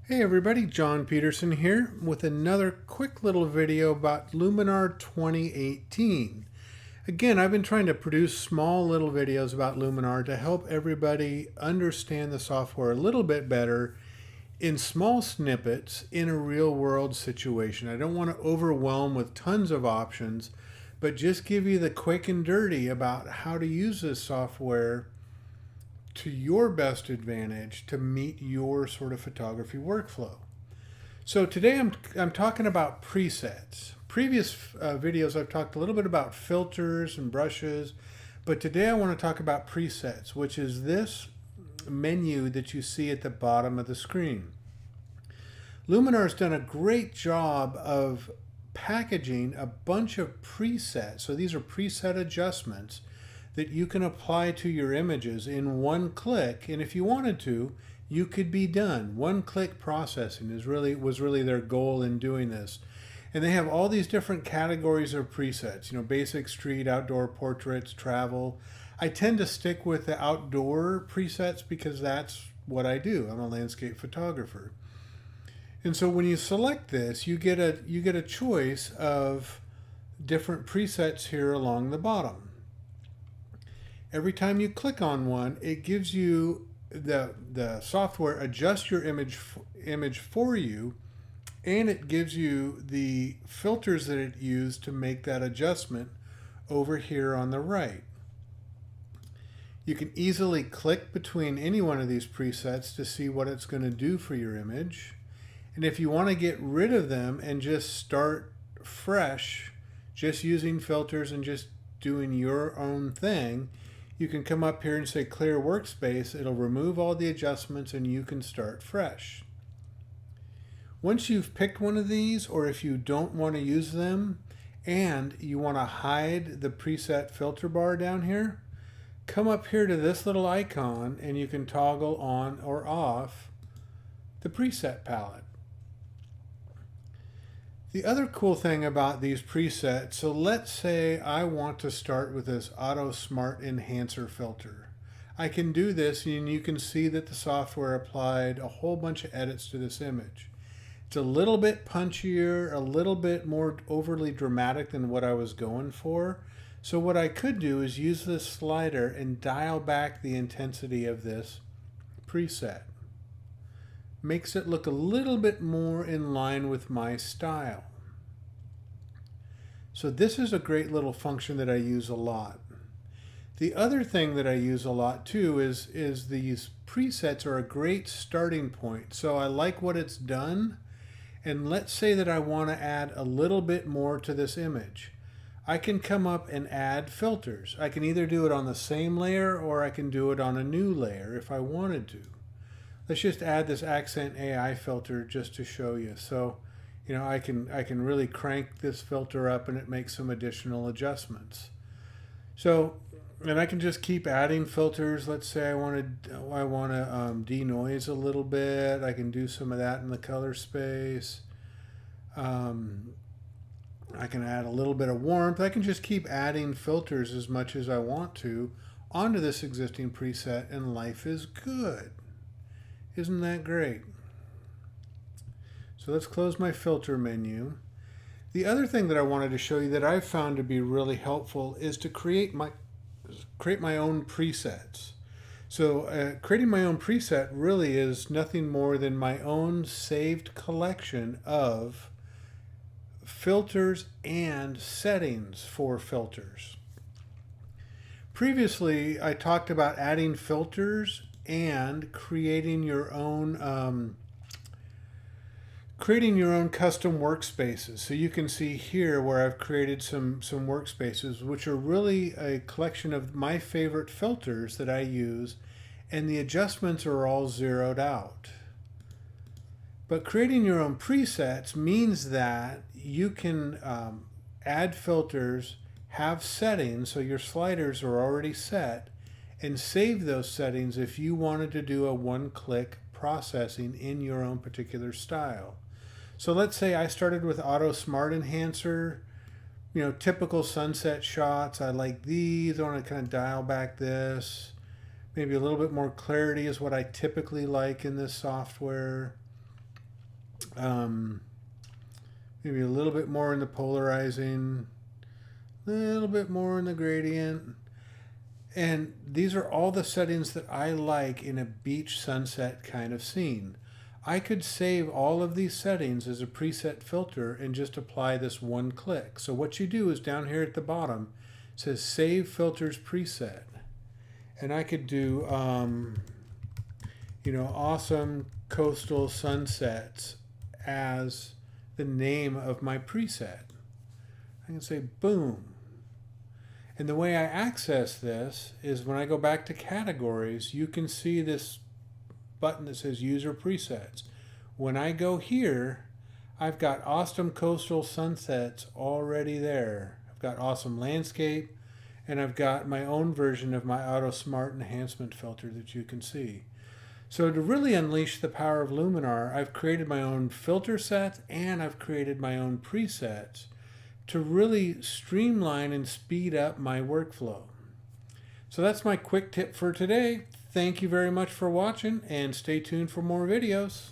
Hey everybody, John Peterson here with another quick little video about Luminar 2018. Again, I've been trying to produce small little videos about Luminar to help everybody understand the software a little bit better in small snippets in a real world situation. I don't want to overwhelm with tons of options, but just give you the quick and dirty about how to use this software to your best advantage to meet your sort of photography workflow. So today I'm talking about presets. Previous videos I've talked a little bit about filters and brushes, but today I want to talk about presets, which is this menu that you see at the bottom of the screen. Luminar's done a great job of packaging a bunch of presets. So these are preset adjustments that you can apply to your images in one click, and if you wanted to, you could be done. One-click processing was really their goal in doing this. And they have all these different categories of presets, basic, street, outdoor, portraits, travel. I tend to stick with the outdoor presets because that's what I do. I'm a landscape photographer. And so when you select this, you get a choice of different presets here along the bottom. Every time you click on one, it gives you the software adjusts your image for you, and it gives you the filters that it used to make that adjustment over here on the right. You can easily click between any one of these presets to see what it's going to do for your image. And if you want to get rid of them and just start fresh, just using filters and just doing your own thing, you can come up here and say clear workspace. It'll remove all the adjustments and you can start fresh. Once you've picked one of these, or if you don't want to use them and you want to hide the preset filter bar down here, come up here to this little icon and you can toggle on or off the preset palette. The other cool thing about these presets, so let's say I want to start with this Auto Smart Enhancer filter. I can do this and you can see that the software applied a whole bunch of edits to this image. It's a little bit punchier, a little bit more overly dramatic than what I was going for. So what I could do is use this slider and dial back the intensity of this preset. Makes it look a little bit more in line with my style. So this is a great little function that I use a lot. The other thing that I use a lot too is these presets are a great starting point. So I like what it's done, and let's say that I want to add a little bit more to this image. I can come up and add filters. I can either do it on the same layer or I can do it on a new layer if I wanted to. Let's just add this accent AI filter just to show you. So, I can really crank this filter up and it makes some additional adjustments. So, and I can just keep adding filters. Let's say I want to denoise a little bit. I can do some of that in the color space. I can add a little bit of warmth. I can just keep adding filters as much as I want to onto this existing preset, and life is good. Isn't that great? So let's close my filter menu. The other thing that I wanted to show you that I've found to be really helpful is to create my own presets. So creating my own preset really is nothing more than my own saved collection of filters and settings for filters. Previously, I talked about adding filters and creating your own custom workspaces. So you can see here where I've created some workspaces, which are really a collection of my favorite filters that I use, and the adjustments are all zeroed out. But creating your own presets means that you can add filters, have settings, so your sliders are already set, and save those settings if you wanted to do a one-click processing in your own particular style. So let's say I started with Auto Smart Enhancer, typical sunset shots. I like these. I want to kind of dial back this. Maybe a little bit more clarity is what I typically like in this software. Maybe a little bit more in the polarizing, a little bit more in the gradient. And these are all the settings that I like in a beach sunset kind of scene. I could save all of these settings as a preset filter and just apply this one click. So what you do is down here at the bottom, it says Save Filters Preset. And I could do, awesome coastal sunsets as the name of my preset. I can say boom. And the way I access this is when I go back to categories, you can see this button that says User Presets. When I go here, I've got awesome coastal sunsets already there. I've got awesome landscape, and I've got my own version of my Auto Smart enhancement filter that you can see. So to really unleash the power of Luminar, I've created my own filter sets and I've created my own presets to really streamline and speed up my workflow. So that's my quick tip for today. Thank you very much for watching and stay tuned for more videos.